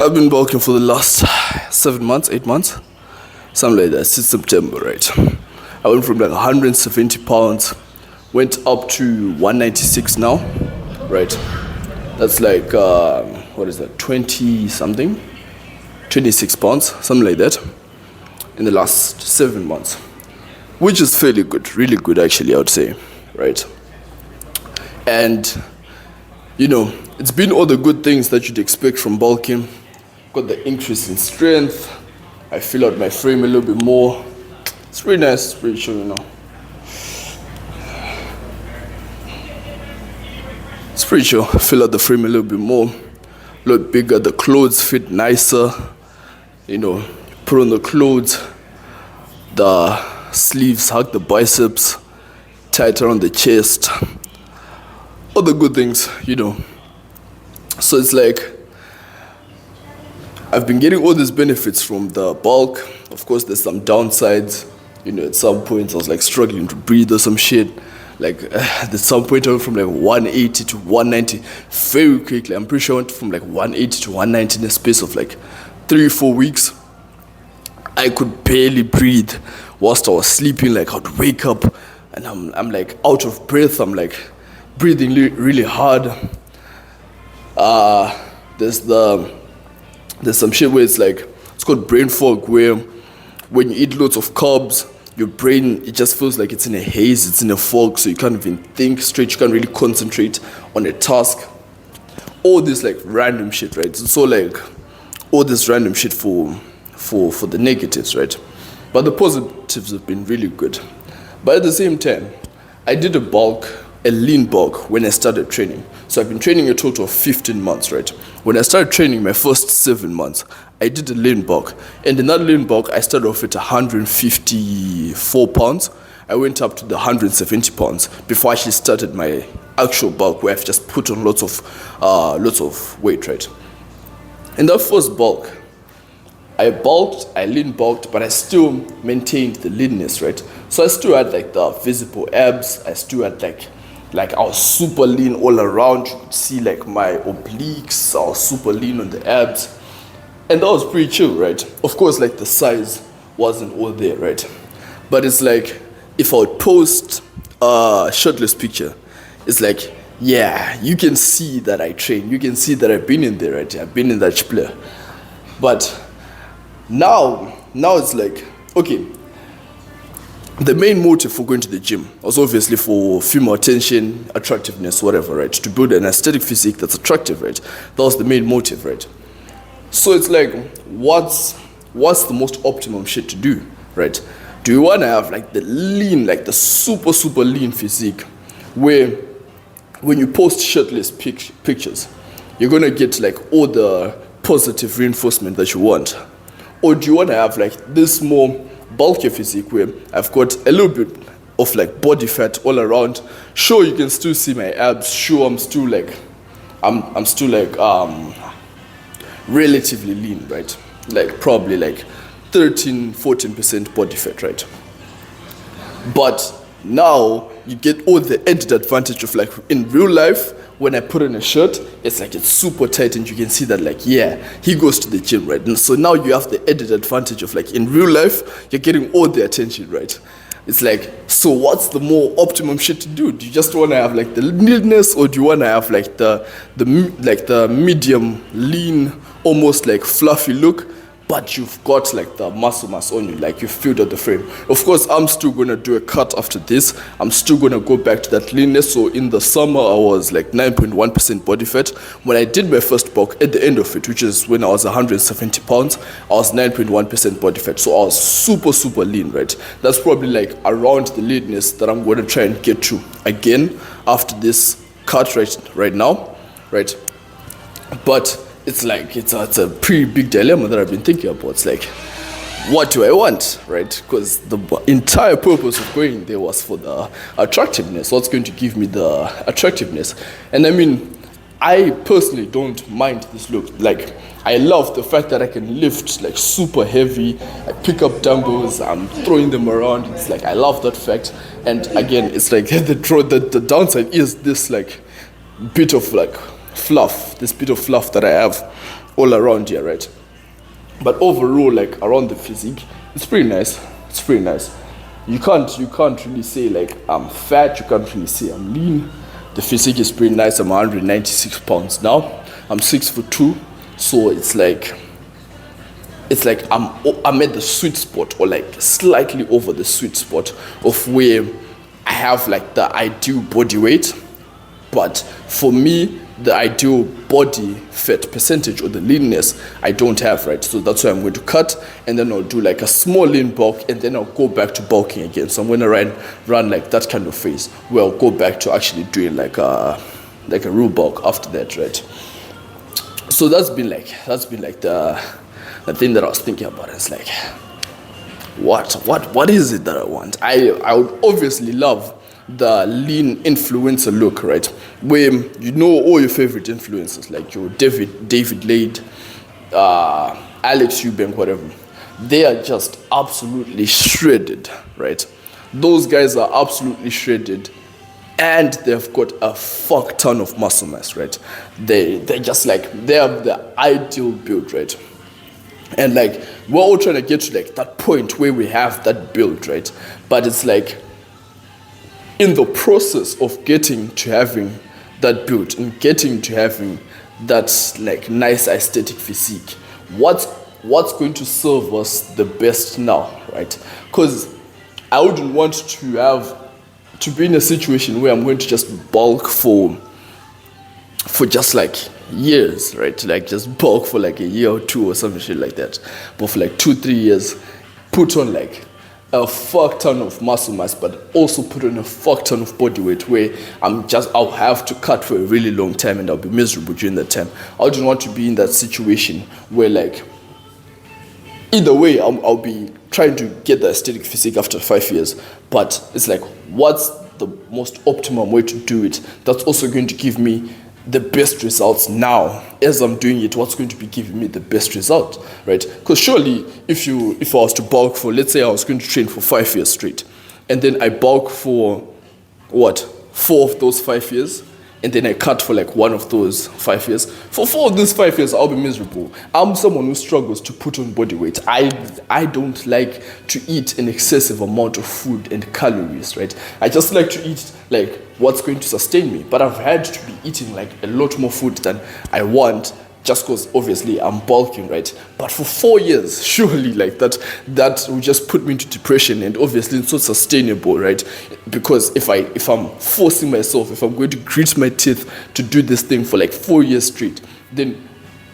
I've been bulking for the last 7 months, 8 months, something like that, since September, right? I went from like 170 pounds, went up to 196 now, right? That's like, what is that, 20 something? 26 pounds, something like that, in the last 7 months, which is fairly good, really good actually, I would say, right? And, you know, it's been all the good things that you'd expect from bulking. Got the increase in strength. I fill out my frame a little bit more. It's really nice, it's really chill, you know. It's pretty chill. Fill out the frame a little bit more. A lot bigger. The clothes fit nicer. You know, put on the clothes. The sleeves hug the biceps. Tight around the chest. All the good things, you know. So it's like, I've been getting all these benefits from the bulk. Of course, there's some downsides. You know, at some points I was like struggling to breathe or some shit. Like, at some point I went from like 180 to 190 very quickly. I'm pretty sure I went from like 180 to 190 in a space of like 3-4 weeks. I could barely breathe whilst I was sleeping. Like, I'd wake up and I'm like out of breath. I'm like breathing really hard. There's some shit where it's like, it's called brain fog, where when you eat lots of carbs, your brain, it just feels like it's in a haze, it's in a fog, so you can't even think straight, you can't really concentrate on a task. All this like random shit, right? So like, all this random shit for the negatives, right? But the positives have been really good. But at the same time, I did a lean bulk when I started training. So I've been training a total of 15 months, right? When I started training my first 7 months, I did a lean bulk. And in that lean bulk, I started off at 154 pounds. I went up to the 170 pounds before I actually started my actual bulk, where I've just put on lots of weight, right? In that first bulk, I lean bulked, but I still maintained the leanness, right? So I still had like the visible abs. I still had like I was super lean all around. You could see like my obliques. I was super lean on the abs. And that was pretty chill, right? Of course, like the size wasn't all there, right? But it's like, if I would post a shirtless picture, it's like, yeah, you can see that I train. You can see that I've been in there, right? I've been in that player. But now it's like, okay, the main motive for going to the gym was obviously for female attention, attractiveness, whatever, right? To build an aesthetic physique that's attractive, right? That was the main motive, right? So it's like, what's the most optimum shit to do, right? Do you want to have like the lean, like the super, super lean physique, where when you post shirtless pictures, you're going to get like all the positive reinforcement that you want? Or do you want to have like this more bulkier physique where I've got a little bit of like body fat all around? Sure, you can still see my abs. Sure, I'm still like relatively lean, right? Like probably like 13-14% body fat, right? But now you get all the added advantage of like in real life, when I put on a shirt, it's like it's super tight and you can see that like, yeah, he goes to the gym, right? And so now you have the added advantage of like in real life, you're getting all the attention, right? It's like, so what's the more optimum shit to do? Do you just want to have like the leanness, or do you want to have like the medium lean, almost like fluffy look, but you've got like the muscle mass on you, like you filled out the frame? Of course, I'm still gonna do a cut after this. I'm still gonna go back to that leanness. So in the summer, I was like 9.1% body fat. When I did my first bulk at the end of it, which is when I was 170 pounds, I was 9.1% body fat. So I was super, super lean, right? That's probably like around the leanness that I'm gonna try and get to again after this cut right now, right? But it's like, it's a pretty big dilemma that I've been thinking about. It's like, what do I want, right? Because the entire purpose of going there was for the attractiveness. What's going to give me the attractiveness? And I mean, I personally don't mind this look. Like, I love the fact that I can lift like super heavy. I pick up dumbbells, I'm throwing them around. It's like, I love that fact. And again, it's like the downside is this like bit of like fluff, this bit of fluff that I have all around here, right? But overall, like around the physique, it's pretty nice. It's pretty nice. You can't really say like I'm fat. You can't really say I'm lean. The physique is pretty nice. I'm 196 pounds now. I'm 6'2", so it's like I'm at the sweet spot, or like slightly over the sweet spot of where I have like the ideal body weight. But for me, the ideal body fat percentage or the leanness I don't have, right? So that's why I'm going to cut, and then I'll do like a small lean bulk, and then I'll go back to bulking again. So I'm going to run like that kind of phase where I'll go back to actually doing like a real bulk after that, right? So that's been like the thing that I was thinking about. It's like, what is it that I want? I would obviously love the lean influencer look, right? Where you know all your favorite influencers, like your David Lade, Alex Eubank, whatever. They are just absolutely shredded, right? Those guys are absolutely shredded, and they've got a fuck ton of muscle mass, right? They're just like, they have the ideal build, right? And like, we're all trying to get to like that point where we have that build, right? But it's like, in the process of getting to having that build and getting to having that like nice aesthetic physique, what's going to serve us the best now, right? Because I wouldn't want to be in a situation where I'm going to just bulk for just like years, right? Like just bulk for like a year or two or some shit like that. But for like 2-3 years, put on like a fuck ton of muscle mass, but also put on a fuck ton of body weight where I'll have to cut for a really long time and I'll be miserable during that time. I don't want to be in that situation where like, either way, I'll be trying to get the aesthetic physique after 5 years, but it's like, what's the most optimum way to do it that's also going to give me the best results now as I'm doing it? What's going to be giving me the best result, right? Because surely if I was to bulk for, let's say I was going to train for 5 years straight, and then I bulk for 4 of those 5 years, and then I cut for like 1 of those 5 years. For 4 of those 5 years, I'll be miserable. I'm someone who struggles to put on body weight. I don't like to eat an excessive amount of food and calories, right? I just like to eat like what's going to sustain me. But I've had to be eating like a lot more food than I want, just because obviously I'm bulking, right? But for 4 years, surely like that will just put me into depression, and obviously it's not sustainable, right? Because if I'm forcing myself, if I'm going to grit my teeth to do this thing for like 4 years straight, then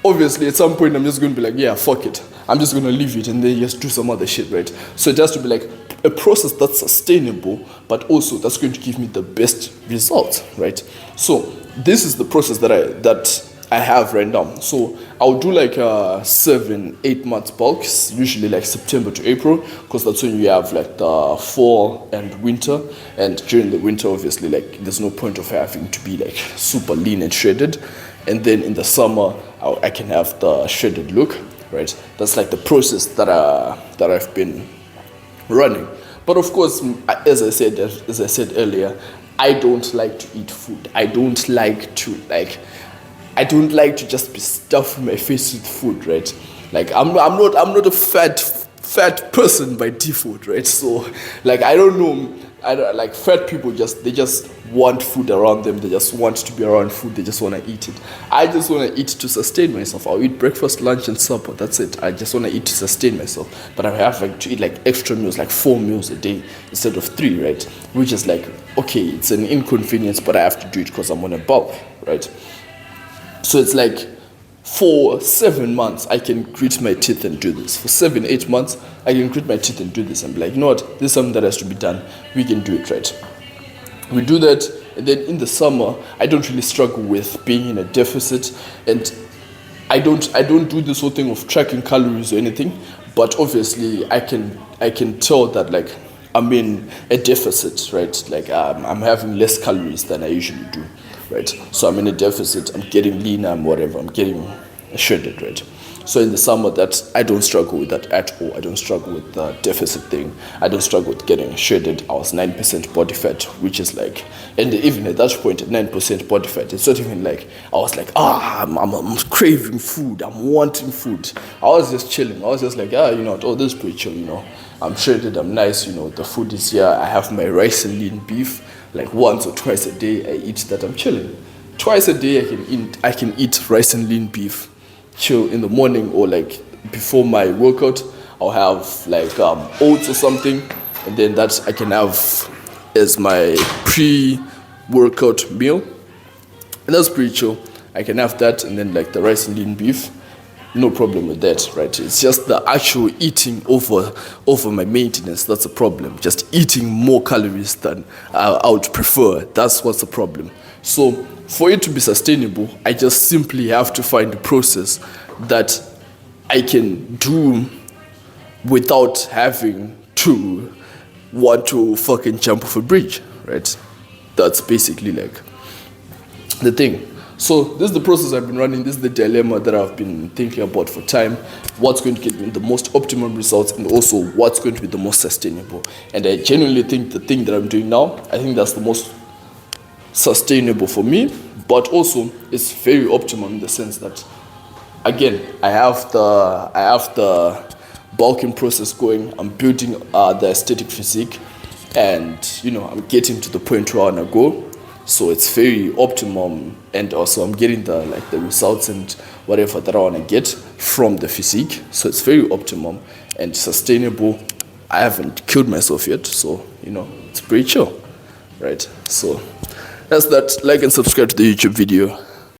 obviously at some point I'm just going to be like, yeah, fuck it. I'm just going to leave it and then just do some other shit, right? So it has to be like a process that's sustainable, but also that's going to give me the best results, right? So this is the process that I have right now. So I'll do like 7-8 months bulks, usually like September to April, because that's when you have like the fall and winter. And during the winter, obviously, like there's no point of having to be like super lean and shredded. And then in the summer, I can have the shredded look, right? That's like the process that I've been running. But of course, as I said earlier, I don't like to eat food. I don't like to just be stuffing my face with food, right? Like I'm not a fat person by default, right? So like I don't know, like fat people they just want food around them. They just want to be around food. They just want to eat it. I just want to eat to sustain myself. I'll eat breakfast, lunch, and supper. That's it. I just want to eat to sustain myself. But I have like to eat like extra meals, like 4 meals a day instead of 3, right? Which is like, okay, it's an inconvenience, but I have to do it because I'm on a bulk, right? So it's like for 7 months, I can grit my teeth and do this. For 7-8 months, I can grit my teeth and do this and be like, you know what, this is something that has to be done. We can do it, right? We do that, and then in the summer, I don't really struggle with being in a deficit, and I don't do this whole thing of tracking calories or anything, but obviously I can tell that like I'm in a deficit, right? Like I'm having less calories than I usually do, right? So I'm in a deficit, I'm getting leaner, I'm whatever, I'm getting shredded, right? So in the summer, that I don't struggle with that at all. I don't struggle with the deficit thing. I don't struggle with getting shredded. I was 9% body fat, which is like, and even at that point, at 9% body fat, it's not even like I was like, I'm craving food. I'm wanting food. I was just chilling. I was just like, this is pretty chill. I'm shredded. I'm nice. The food is here. I have my rice and lean beef like once or twice a day. I eat that. I'm chilling. Twice a day I can eat rice and lean beef, chill in the morning, or like before my workout I'll have like oats or something, and then that I can have as my pre-workout meal, and that's pretty chill. I can have that, and then like the rice and lean beef, no problem with that, right? It's just the actual eating over my maintenance that's a problem. Just eating more calories than I would prefer. That's what's the problem. So for it to be sustainable, I just simply have to find a process that I can do without having to want to fucking jump off a bridge, right? That's basically like the thing. So this is the process I've been running. This is the dilemma that I've been thinking about for time. What's going to get me the most optimum results, and also what's going to be the most sustainable. And I genuinely think the thing that I'm doing now, I think that's the most sustainable for me, but also it's very optimum in the sense that, again, I have the bulking process going. I'm building the aesthetic physique, and I'm getting to the point where I want to go. So it's very optimum, and also I'm getting the results and whatever that I want to get from the physique. So it's very optimum and sustainable. I haven't killed myself yet, so it's pretty chill, right? So that's that. Like and subscribe to the YouTube video.